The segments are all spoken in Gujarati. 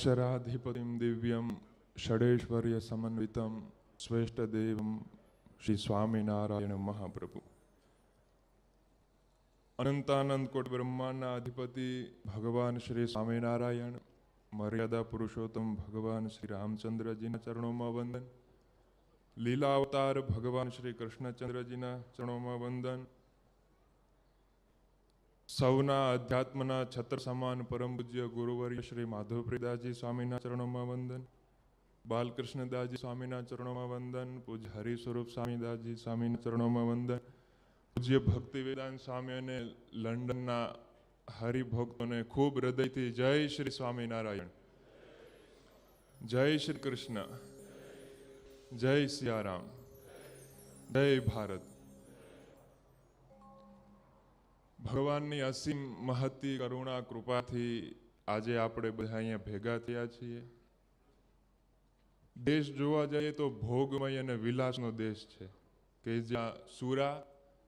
अक्षराधिपतिं दिव्यं षडेश्वर्य समन्वितं श्रेष्ठदेवं श्री स्वामीनारायण महाप्रभु। अनंतानंद कोट ब्रह्मांडना अधिपति भगवान श्री स्वामीनारायण, मर्यादा पुरुषोत्तम भगवान श्री रामचंद्रजीना चरणों में वंदन, लीला अवतार भगवान श्री कृष्णचंद्रजीना चरणों में वंदन, सौना अध्यात्मना छत्र समान परम पूज्य गुरुवर्य श्री माधवप्रियदासजी स्वामीना चरणों में वंदन, बालकृष्णदासजी स्वामीना चरणों में वंदन, पूज्य हरिस्वरूप स्वामीदासजी स्वामीना चरणों में वंदन, पूज्य भक्ति वेदांत स्वामी ने लंडन हरिभक्तों ने खूब हृदय थी जय श्री स्वामीनारायण, जय श्री कृष्ण, जय सियाराम, जय भारत। भगवान की असीम महती करुणा कृपा थी आज आपणे बधा अहींया भेगा थया छीए। देश जोवा जाए तो भोगमय अने विलासनो देश छे के ज्यां सुरा,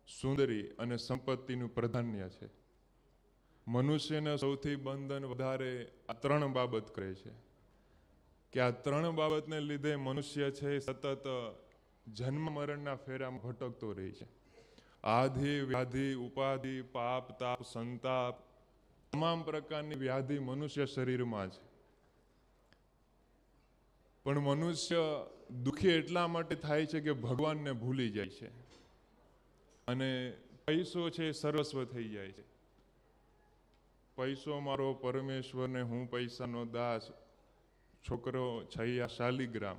सुंदरी अने संपत्तिनुं प्राधान्य छे। मनुष्यने सौथी बंधन वधारे आ त्रण बाबत करे छे के आ त्रण बाबतने लीधे मनुष्य छे सतत जन्म मरणना फेरामां भटकतो रहे छे। आधि व्याधि उपाधि पाप ताप संताप तमाम प्रकारनी व्याधि मनुष्य शरीर में छे, पण मनुष्य दुखी एटला माटे थाय छे के भगवान ने भूली जाय छे अने पैसो छे सर्वस्व थई जाय छे। पैसो मारो परमेश्वर ने हूँ पैसानो दास, छोकरो छैया शालिग्राम।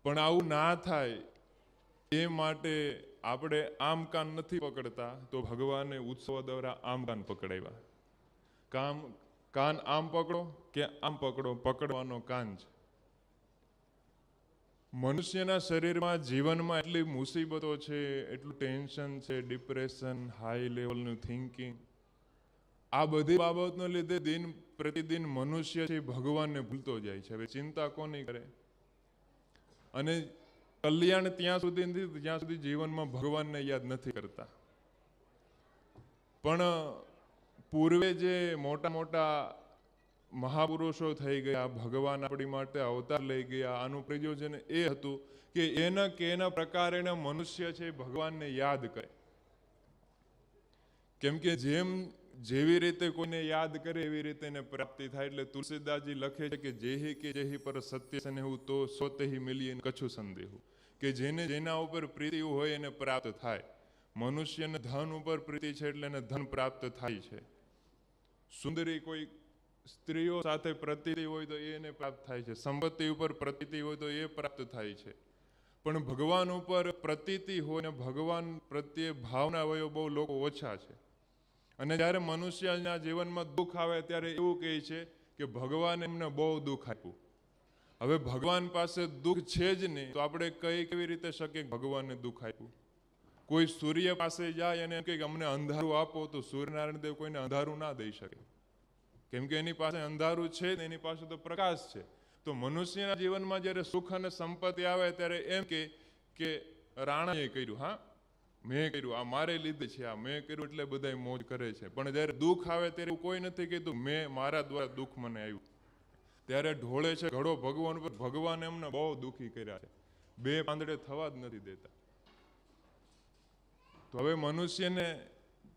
पण आवुं ना थाय ए माटे आपणे आम कान नथी पकड़ता तो भगवाने उत्सव द्वारा आम कान पकड़ाव्या। कान आम पकड़ो के आम पकड़ो, पकड़वानो कान छे। मनुष्यना शरीर में जीवन में एटली मुसीबतों छे, एटलुं टेन्शन छे, डिप्रेशन, हाई लेवलनुं थिंकिंग, आ बधी बाबतने लीधे दिन प्रतिदिन मनुष्य छे भगवान ने भूलतो जाय छे। हवे चिंता कोनी करे अने कल्याण त्यां सुधी नहीं ज्यां सुधी जीवन में भगवान ने याद नहीं करता। पण पूर्वे जे मोटा मोटा महापुरुषो थई गया, भगवान आपणी माटे अवतार लई गया, आनुं प्रयोजन ए हतुं के एना केना प्रकारे मनुष्य छे भगवान ने याद करे। केम के जेवी रीते कोईने याद करे एवी रीते एने प्राप्ति थाय। एटले तुलसीदासजी लखे छे के जेही पर सत्य स्नेहु तो सोते ही मिली कछु संदेहु, के जेने जेना उपर प्रीति होय एने प्राप्त थाय। मनुष्यने धन उपर प्रीति छे एटले एने धन प्राप्त थाय छे। सुंदरी कोई स्त्रीओ साथे प्रतीति होय तो एने प्राप्त थाय छे, संपत्ति उपर प्रतीति होय तो ए प्राप्त थाय छे। पण भगवान उपर प्रतीति होय ने भगवान प्रत्ये भावना होय बहु लोको ओछा छे। अने ज्यारे मनुष्यना जीवनमां दुख आवे त्यारे एवुं कहे छे के भगवान एमने बहु दुख आप्युं। हवे भगवान पासे दुख छे ज नहीं तो आपणे कई केवी रीते शके भगवान ने दुख आप्युं। कोई सूर्य पासे जाय अने कहे अमने अंधारू आपो तो सूर्यनारायण देव कोईने अंधारू ना दई शके, केम के एनी पासे अंधारू छे ने एनी पासे तो प्रकाश छे। तो मनुष्यना जीवनमां ज्यारे सुख अने संपत्ति आवे त्यारे एम के राणाए कर्युं, हाँ मैं कर्युं, आ मारे लीधे छे, आ मैं कर्युं एटले बधाय मोज करे छे। पण ज्यारे दुख आवे त्यारे कोई नथी कहेतुं मैं मारा द्वारा दुख मने आव्युं। त्यारे ढोळे छे घड़ो भगवान पर, भगवान एमने बहु दुखी कर्या छे, बे પાંદડે थवा ज नथी देता। तो हवे मनुष्यने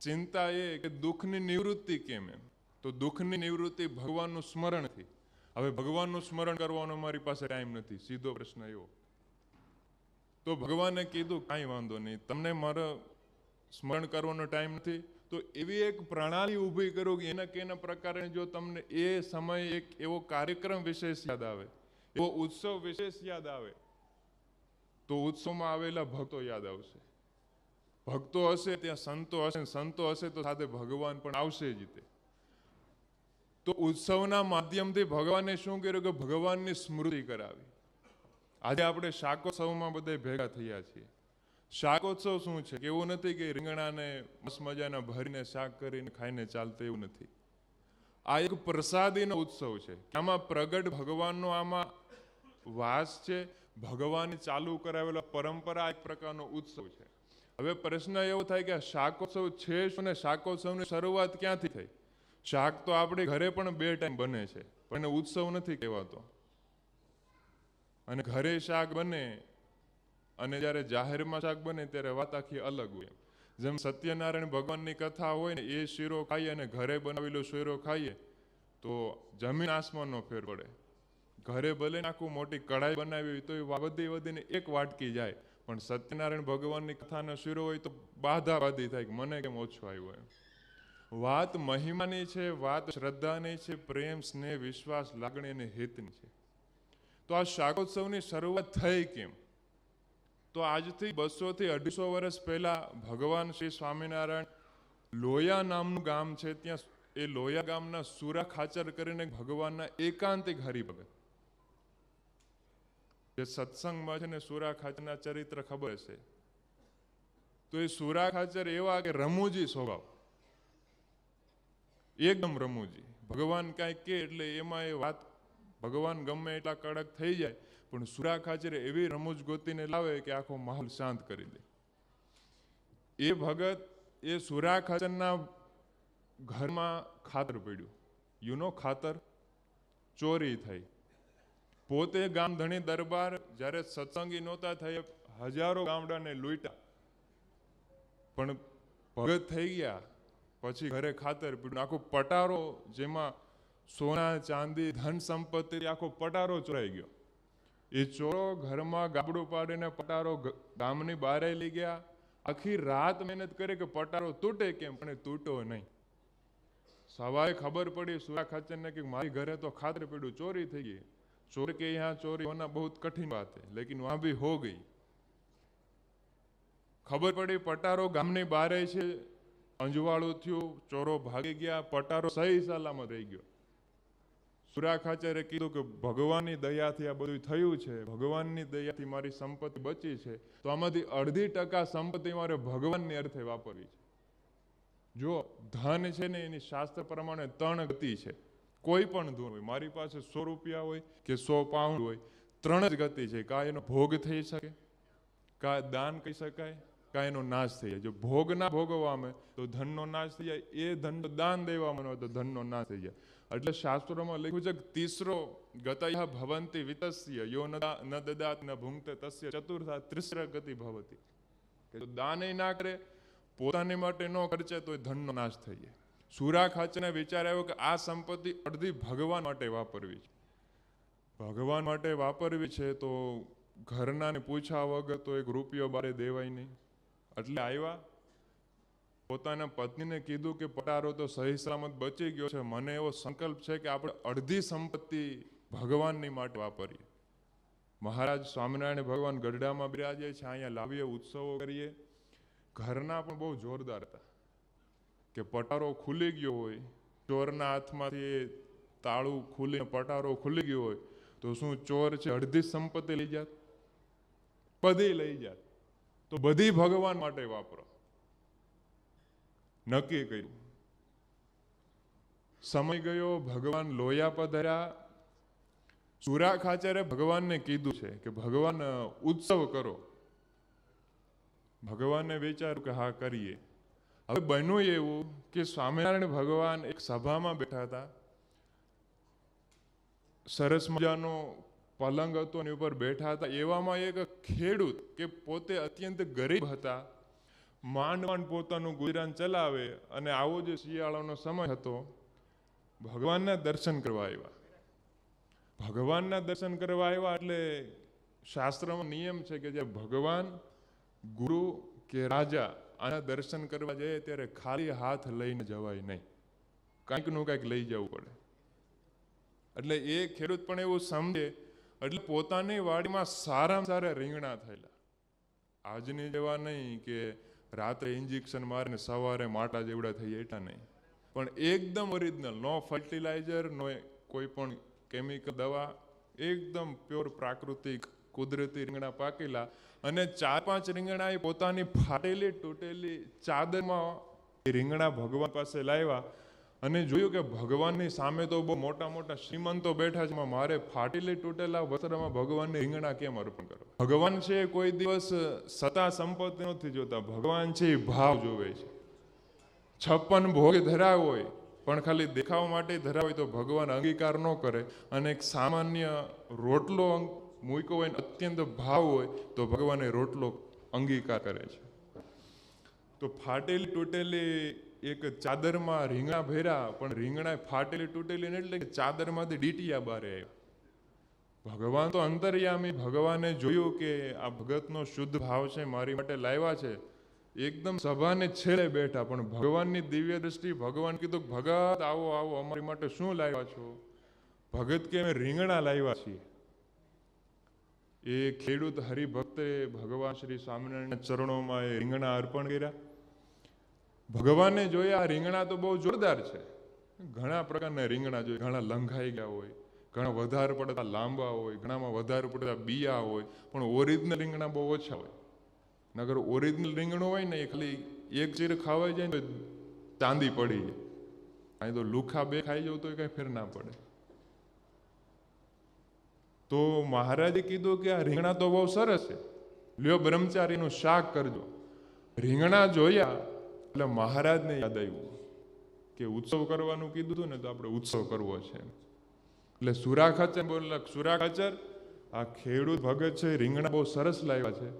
चिंता ए के दुखनी निवृत्ति केम एम, तो दुखनी निवृत्ति भगवाननुं स्मरणथी। हवे भगवाननुं स्मरण करवानो मारी पासे टाइम नथी, सीधो प्रश्न एवो। तो भगवाने कीधुं कांई वांधो नहीं, तमने मारो स्मरण करवानो टाइम नथी तो एवी एक प्रणाली ऊभी करो कि एना केना प्रकारे जो तमने ए समय एक एवो कार्यक्रम विशेष याद आवे, एवो उत्सव विशेष याद आवे तो उत्सवमां आवेला भक्तो याद आवशे। भक्तो हशे त्यां संतो हशे, संतो हशे तो साथे भगवान पण आवशे ज ते। तो उत्सवना माध्यमथी भगवाने शुं कर्युं के भगवाननी स्मृति करावी। आज आपणे शाकोत्सवमां बधाय भेगा थया छीए। शाकोत्सव शुं छे के एवुं नथी के રીંગણાને મસ્ત મજાના ભરીને શાક કરીને ખાઈને ચાલતે, એવું નથી। આ એક પ્રસાદીનો ઉત્સવ છે, આમાં પ્રગટ ભગવાનનો આમાં વાસ છે, ભગવાને ચાલુ કરાવેલો પરંપરા એક પ્રકારનો ઉત્સવ છે। હવે પ્રશ્ન એવો થાય કે શાકોત્સવ છે શું ને શાકોત્સવની શરૂઆત ક્યાંથી થઈ? શાક તો આપણે ઘરે પણ 2 ટાઈમ બને છે, પણ એને ઉત્સવ નથી કહેવાતો. અને ઘરે શાક બને અને જ્યારે જાહેરમાં શાક બને ત્યારે વાત આખી અલગ હોય. જેમ સત્યનારાયણ ભગવાનની કથા હોય ને, એ શીરો ખાઈએ અને ઘરે બનાવેલો શીરો ખાઈએ તો જમીન આસમાનનો ફેર પડે. ઘરે ભલે આખું મોટી કઢાઈ બનાવી હોય તો એ વધીને 1 વાટકી જાય, પણ સત્યનારાયણ ભગવાનની કથાનો શીરો હોય તો બાધી થાય કે મને કેમ ઓછો આવ્યો એમ. વાત મહિમાની છે, વાત શ્રદ્ધાની છે, પ્રેમ, સ્નેહ, વિશ્વાસ, લાગણી અને હિતની છે. તો આ શાકોત્સવની શરૂઆત થઈ કેમ? તો આજથી 200 થી 250 વર્ષ પહેલા ભગવાન શ્રી સ્વામિનારાયણ લોયા નામનું ગામ છે, ત્યાં એ લોયા ગામના સુરા ખાચર કરીને ભગવાનના એકાંતિક હરિભગત, જે સત્સંગમાં છે ને સુરા ખાચરના ચરિત્ર ખબર છે. તો એ સુરા ખાચર એવા કે રમૂજી સ્વભાવ, એકદમ રમૂજી. ભગવાન કાંઈક કે એટલે એમાં એ વાત ભગવાન ગમે એટલા કડક થઈ જાય, પણ સુરા ખાચર એવી રમૂજ ગોતીને લાવે કે આખો માહોલ શાંત કરી દે. એ ભગત એ સુરા ખાચરના ઘરમાં ખાતર પડ્યું, ખાતર ચોરી થઈ. પોતે ગામ ધણી દરબાર જ્યારે સત્સંગી નહોતા થઈ, હજારો ગામડાને લૂંટ્યા, પણ ભગત થઈ ગયા પછી ઘરે ખાતર પીડ્યું. આખો પટારો, જેમાં સોના ચાંદી ધન સંપત્તિ, આખો પટારો ચોરાઈ ગયો. એ ચોરો ઘરમાં ગાબડું પાડીને પટારો ગામની બહાર લઈ ગયા. આખી રાત મહેનત કરી કે પટારો તૂટે કેમ, પણ એ તૂટો નહીં. સવારે ખબર પડી સુરા ખાચરને કે મારી ઘરે તો ખાતર પીડ્યું, ચોરી થઈ ગઈ. ચોર के यहाँ चोरी होना बहुत कठिन बात है, लेकिन वहां भी हो गई. खबर पड़ी पटारो गामनी बारे છે, અંજવાળું થયું, ચોરો ભાગી ગયા, પટારો સહી સલામત રહી ગયો. સુરા ખાચરે કીધું કે ભગવાનની દયાથી આ બધું થયું છે, ભગવાનની દયાથી મારી સંપત્તિ બચી છે, તો આમાંથી 0.5% સંપત્તિ મારે ભગવાનની અર્થે વાપરવી છે. જો ધન છે ને એની શાસ્ત્ર પ્રમાણે 3 ગતિ છે. કોઈ પણ ધન હોય, મારી પાસે 100 રૂપિયા હોય કે 100 પાઉન્ડ હોય, 3 જ ગતિ છે. કાં એનો ભોગ થઈ શકે, કાં દાન કહી શકાય, કાં એનો નાશ થઈ જાય. જો ભોગ ના ભોગવવામાં તો ધનનો નાશ થઈ જાય, એ ધન દાન દેવામાં હોય તો ધનનો નાશ થઈ જાય. એટલે શાસ્ત્રોમાં લખ્યું છે કે તીસરો ગતયઃ ભવંતિ વિતસ્ય યો ન દદાત ન ભુંક્તે તસ્ય ચતુર્થા ત્રિસ્ર ગતિ ભવતી. કે તો દાન ના કરે, પોતાની માટે ન ખર્ચે તો ધનનો નાશ થઈ જાય. સુરા ખાચરને વિચાર આવ્યો કે આ સંપત્તિ અડધી ભગવાન માટે વાપરવી છે. ભગવાન માટે વાપરવી છે તો ઘરનાને પૂછ્યા વગર તો 1 રૂપિયો બારે દેવાય નહીં. એટલે આવ્યા, પોતાના પત્નીને કીધું કે પટારો તો સહી સલામત બચી ગયો છે, મને એવો સંકલ્પ છે કે આપણે અડધી સંપત્તિ ભગવાનની માટે વાપરીએ. મહારાજ સ્વામિનારાયણ ભગવાન ગઢડામાં બિરાજે છે, અહીંયા લાવીએ, ઉત્સવો કરીએ. ઘરના પણ બહુ જોરદાર હતા કે પટારો ખુલી ગયો હોય, ચોરના હાથમાંથી તાળું ખુલીને પટારો ખુલી ગયો હોય તો શું ચોર છે અડધી સંપત્તિ લઈ જાત? બધી લઈ જાત. તો બધી ભગવાન માટે વાપરો, નક્કી કર્યું. સમય ગયો, ભગવાન લોયા પધાર્યા. સુરા ખાચરે ભગવાનને કીધું છે કે ભગવાન ઉત્સવ કરો. ભગવાનને વિચાર્યું કે હા કરીએ. હવે બન્યું એવું કે સ્વામિનારાયણ ભગવાન એક સભામાં બેઠા હતા. સરસ મજાનો પલંગ હતો, એની ઉપર બેઠા હતા. એવામાં એક ખેડૂત કે પોતે અત્યંત ગરીબ હતા, માંડ પોતાનું ગુજરાન ચલાવે, અને આવો જે શિયાળાનો સમય હતો, ભગવાનના દર્શન કરવા આવ્યા. ભગવાનના દર્શન કરવા આવ્યા એટલે શાસ્ત્રમાં નિયમ છે કે જે ભગવાન, ગુરુ કે રાજા આના દર્શન કરવા જાય ત્યારે ખાલી હાથ લઈને જવાય નહીં, કંઈકનું કંઈક લઈ જવું પડે. એટલે એ ખેડૂત પણ એવું સમજે, એટલે પોતાની વાડીમાં સારામાં સારા રીંગણા થયેલા. આજની જેવા નહીં કે રાત્રે ઇન્જેક્શન મારીને સવારે માટા જેવડા થઈ જાય, એટલા નહીં, પણ એકદમ ઓરિજિનલ, નો ફર્ટિલાઇઝર, નો કોઈ પણ કેમિકલ દવા, એકદમ પ્યોર પ્રાકૃતિક કુદરતી રીંગણા પાકેલા. અને 4-5 રીંગણા એ પોતાની ફાટેલી તૂટેલી ચાદરમાં એ રીંગણા ભગવાન પાસે લાવ્યા અને જોયું કે ભગવાનની સામે તો બહુ મોટા મોટા શ્રીમંતો બેઠા છે, મારે ફાટેલી તૂટેલા વસ્ત્રમાં ભગવાનને રીંગણા કેમ અર્પણ કરો? ભગવાન છે કોઈ દિવસ સત્તા સંપત્તિ નથી જોતા, ભગવાન છે એ ભાવ જોવે છે. 56 ભોગ ધરાવ હોય પણ ખાલી દેખાવ માટે ધરાવે તો ભગવાન અંગીકાર ન કરે, અને એક સામાન્ય રોટલો મૂક્યો હોય ને અત્યંત ભાવ હોય તો ભગવાન એ રોટલો અંગીકાર કરે છે. તો ફાટેલી તૂટેલી એક ચાદરમાં રીંગણા ભર્યા, પણ રીંગણા ફાટેલી તૂટેલી ને એટલે કે ચાદરમાંથી ડીટીયા બારે આવ્યા. ભગવાન તો અંતર્યામી, ભગવાને જોયું કે આ ભગતનો શુદ્ધ ભાવ છે, મારી માટે લાવ્યા છે, એકદમ સભાને છેલ્લે બેઠા, પણ ભગવાનની દિવ્ય દ્રષ્ટિ, ભગવાન કીધું ભગત આવો આવો, અમારી માટે શું લાવ્યા છો? ભગત કે અમે રીંગણા લાવ્યા છીએ. એ ખેડૂત હરિભક્તે ભગવાન શ્રી સ્વામિનારાયણના ચરણોમાં એ રીંગણા અર્પણ કર્યા. ભગવાને જોયા આ રીંગણા તો બહુ જોરદાર છે, ઘણા પ્રકારના રીંગણા જોઈએ, ઘણા લંઘાઈ ગયા હોય, ઘણા વધારે પડતા લાંબા હોય, ઘણામાં વધારે પડતા બિયા હોય, પણ ઓરિજિનલ રીંગણા બહુ ઓછા હોય. નગર ઓરિજિનલ રીંગણું હોય ને એ ખાલી એક ચીર ખાવાઈ જાય ને તો ચાંદી પડી જાય. અહીં તો લુખા બે ખાઈ જવું તો કઈ ફેર ના પડે. તો મહારાજે કીધું કે આ રીંગણા તો બહુ સરસ છે, લ્યો બ્રહ્મચારીનું શાક કરજો. રીંગણા જોયા એટલે મહારાજને યાદ આવ્યું કે ઉત્સવ કરવાનું કીધું હતું ને, તો આપણે ઉત્સવ કરવો છે. એટલે સુરા ખાચર બોલે, સુરા ખાચર આ ખેડૂત ભગત છે, રીંગણા બહુ સરસ લાવ્યા છે,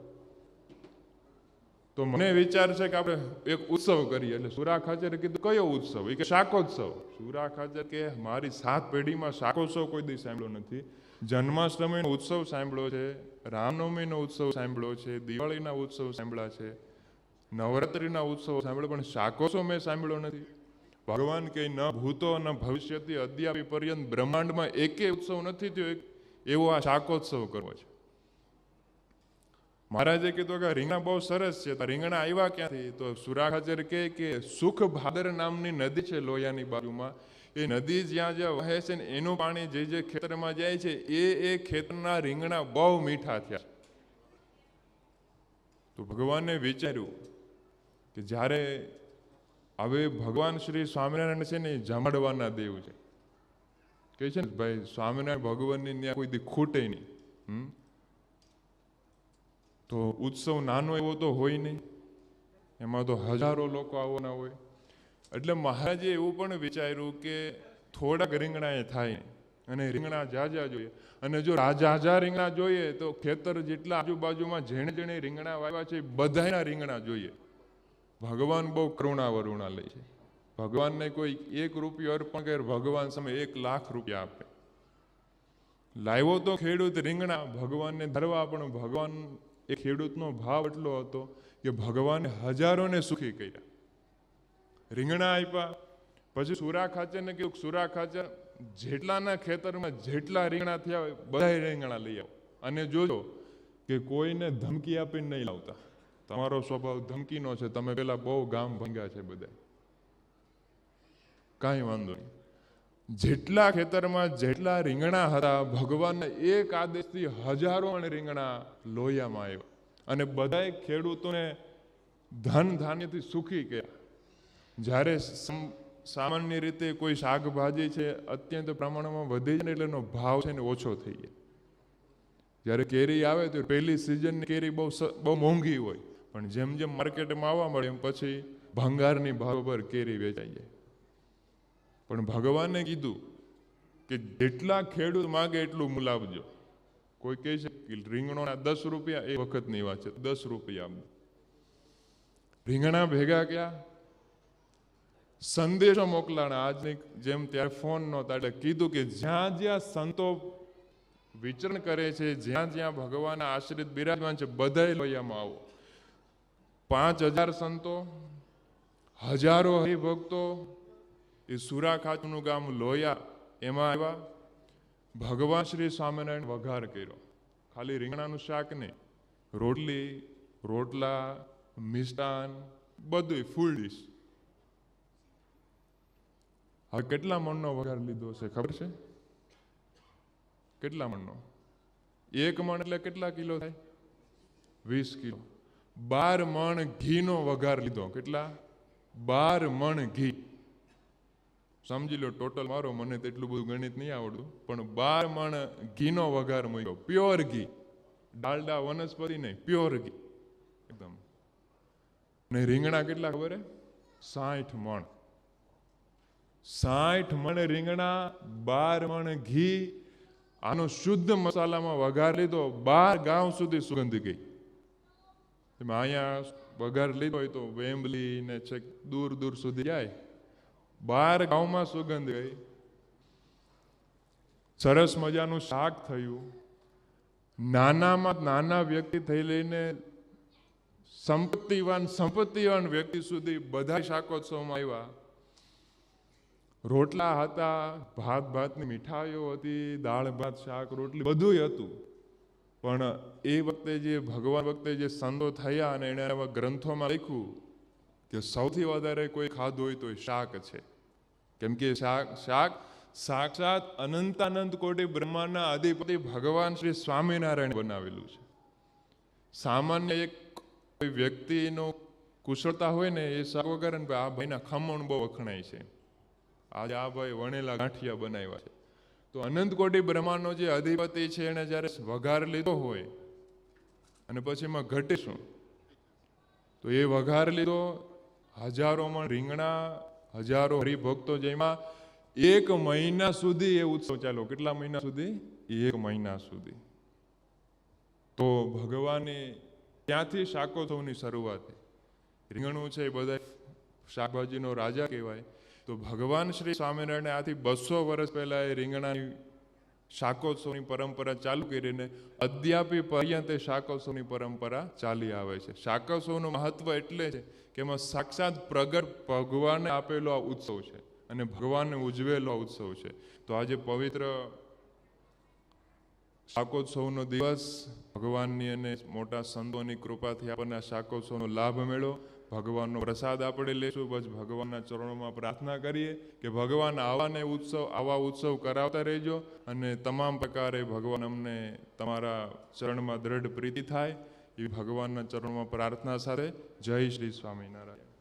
તો મને વિચાર છે કે આપણે એક ઉત્સવ કરીએ. એટલે સુરા ખાચરે કીધું કયો ઉત્સવ? એ કે શાકોત્સવ. સુરા ખાચર કે મારી 7 પેઢીમાં શાકોત્સવ કોઈ દી સાંભળ્યો નથી. જન્માષ્ટમીનો ઉત્સવ સાંભળ્યો છે, રામનવમીનો ઉત્સવ સાંભળ્યો છે, દિવાળીના ઉત્સવ સાંભળ્યા છે, નવરાત્રિના ઉત્સવ સાંભળ્યો, પણ શાકોત્સવ મેં સાંભળ્યો નથી. ભગવાન કે ન ભૂતો ન ભવિષ્યથી અદ્યાપી પર્યંત બ્રહ્માંડમાં એકે ઉત્સવ નથી થયો એવો આ શાકોત્સવ કરવો છે. મહારાજે કીધું કે રીંગણા બહુ સરસ છે. રીંગણા આવ્યા ક્યાંથી? તો સુરા ખાચર કે સુખ ભાદર નામની નદી છે લોયાની બાજુમાં, એ નદી જ્યાં જ્યાં વહે છે ને એનું પાણી જે જે ખેતરમાં જાય છે એ ખેતરના રીંગણા બહુ મીઠા થયા. તો ભગવાને વિચાર્યું કે જ્યારે હવે ભગવાન શ્રી સ્વામિનારાયણ છે ને એ જમાડવાના દેવ છે, કે છે ને ભાઈ સ્વામિનારાયણ ભગવાનની ત્યાં કોઈ દી ખૂટે નહીં. તો ઉત્સવ નાનો એવો તો હોય નહીં, એમાં તો હજારો લોકો આવવાના હોય. એટલે મહારાજે એવું પણ વિચાર્યું કે થોડાક રીંગણા એ થાય અને રીંગણા જાજા જોઈએ, અને જો જાજા રીંગણા જોઈએ તો ખેતર જેટલા આજુબાજુમાં જેણે જેણે રીંગણા વાવ્યા છે બધાના રીંગણા જોઈએ. ભગવાન બહુ કરુણા વરુણા લે છે. ભગવાનને કોઈ 1 રૂપિયો અર્પણ કરે, ભગવાન સામે 1 લાખ રૂપિયા આપે. લાવ્યો તો ખેડૂત રીંગણા ભગવાનને ધરવા, પણ ભગવાન એ ખેડૂતનો ભાવ એટલો હતો કે ભગવાને હજારોને સુખી કર્યા. રીંગણા આપ્યા. પછી સુરા ખાચરને કહ્યું, સુરા ખાચર જેટલાના ખેતરમાં જેટલા રીંગણા થયા હોય બધા રીંગણા લઈ આવો, અને જોજો કે કોઈને ધમકી આપીને નહીં લાવતા. તમારો સ્વભાવ ધમકીનો છે, તમે પેલા બહુ ગામ ભંગ્યા છે બધા, કાંઈ વાંધો નહીં. જેટલા ખેતરમાં જેટલા રીંગણા હતા ભગવાનના એક આદેશથી હજારો રીંગણા લોયામાં આવ્યા, અને બધાએ ખેડૂતોને ધન ધાન્યથી સુખી કર્યા. જ્યારે સામાન્ય રીતે કોઈ શાકભાજી છે અત્યંત પ્રમાણમાં વધી જાય ને એટલે એનો ભાવ છે ને ઓછો થઈ જાય. જ્યારે કેરી આવે તો પહેલી સિઝનની કેરી બહુ મોંઘી હોય, પણ જેમ જેમ માર્કેટમાં આવવા મળે એમ પછી ભંગારની ભાવ પર કેરી વેચાઈ જાય. પણ ભગવાને કીધું કે જેટલા ખેડૂત માગે એટલું મુલાવજો. કોઈ કહે છે કે રીંગણોના 10 રૂપિયા, એ વખતની વાત છે, 10 રૂપિયા. રીંગણા ભેગા ક્યાં સંદેશો મોકલાણા. આજની જેમ ત્યારે ફોન નહોતા, એટલે કીધું કે જ્યાં જ્યાં સંતો વિચરણ કરે છે, જ્યાં જ્યાં ભગવાનના આશ્રિત બિરાજમાન છે બધાય લોયામાં આવો. 5000 સંતો, હજારો હરિભક્તો એ સુરા ખાચરનું ગામ લોયા એમાં આવ્યા. ભગવાન શ્રી સ્વામિનારાયણ વઘાર કર્યો. ખાલી રીંગણાનું શાક નહીં, રોટલી, રોટલા, મિષ્ટાન, બધું ફૂલ ડીશ. હવે કેટલા મણનો વઘાર લીધો છે ખબર છે? કેટલા મણનો? 1 મણ એટલે કેટલા કિલો થાય? 20 કિલો. 12 મણ ઘીનો વઘાર લીધો. કેટલા? 12 મણ ઘી. સમજી લો ટોટલ મારો, મને તો એટલું બધું ગણિત નહીં આવડતું, પણ 12 મણ ઘીનો વઘાર મૂક્યો. પ્યોર ઘી, ડાલડા વનસ્પતિ નહીં, પ્યોર ઘી એકદમ. ને રીંગણા કેટલા ખબર હે? 60 મણ. 60 મણ રીંગણા, 12 મણ ઘી, આનો શુદ્ધ મસાલામાં વઘાર લીધો, 12 ગામ સુધી સુગંધ ગઈ. અહીંયા વઘાર લીધો હોય તો વેમ્બલી ને છેક દૂર દૂર સુધી જાય, 12 ગામમાં સુગંધ ગઈ. સરસ મજાનું શાક થયું. નાનામાં નાના વ્યક્તિ થઈ લઈને સંપત્તિવાન વ્યક્તિ સુધી બધા શાકોત્સવમાં આવ્યા. રોટલા હતા, ભાતની મીઠાઈઓ હતી, દાળ ભાત શાક રોટલી બધું હતું. પણ એ વખતે જે ભગવાન વખતે જે સંતો થયા અને એણે આવા ગ્રંથોમાં લખ્યું કે સૌથી વધારે કોઈ ખાધું હોય તો એ શાક છે. કેમ કે શાક સાક્ષાત અનંતાનંત કોટી બ્રહ્માંડના અધિપતિ ભગવાન શ્રી સ્વામિનારાયણ બનાવેલું છે. સામાન્ય એક કોઈ વ્યક્તિનો કુશળતા હોય ને એ શાક વગર ને આ ભાઈના ખમણ બહુ વખણાય છે, આજે આ ભાઈ વણેલા ગાંઠિયા બનાવ્યા છે. તો અનંત કોટી બ્રહ્માંડનો જે અધિપતિ છે એને જ્યારે વઘાર લીધો હોય અને પછી એમાં ઘટે શું, તો એ વઘાર લીધો, હજારો મણ રીંગણા, હજારો હરિભક્તો, જેમાં 1 મહિના સુધી એ ઉત્સવ ચાલ્યો. કેટલા મહિના સુધી? 1 મહિના સુધી. તો ભગવાને ત્યાંથી શાકોત્સવની શરૂઆત. રીંગણું છે એ બધા શાકભાજીનો રાજા કહેવાય. તો ભગવાન શ્રી સ્વામિનારાયણે આથી 200 વર્ષ પહેલા એ રીંગણાની શાકોત્સવની પરંપરા ચાલુ કરીને અદ્યાપી પર્યંત શાકોત્સવની પરંપરા ચાલી આવે છે. શાકોત્સવનું મહત્વ એટલે છે કે એમાં સાક્ષાત પ્રગટ ભગવાને આપેલો આ ઉત્સવ છે અને ભગવાનને ઉજવેલો ઉત્સવ છે. તો આજે પવિત્ર શાકોત્સવનો દિવસ, ભગવાનની અને મોટા સંતોની કૃપાથી આપણને આ શાકોત્સવનો લાભ મેળવો. ભગવાનનો પ્રસાદ આપણે લેશું. બસ ભગવાનના ચરણોમાં પ્રાર્થના કરીએ કે ભગવાન આવા ઉત્સવ કરાવતા રહેજો અને તમામ પ્રકારે ભગવાન અમને તમારા ચરણમાં દ્રઢ પ્રીતિ થાય એવી ભગવાનના ચરણોમાં પ્રાર્થના સાથે જય શ્રી સ્વામિનારાયણ.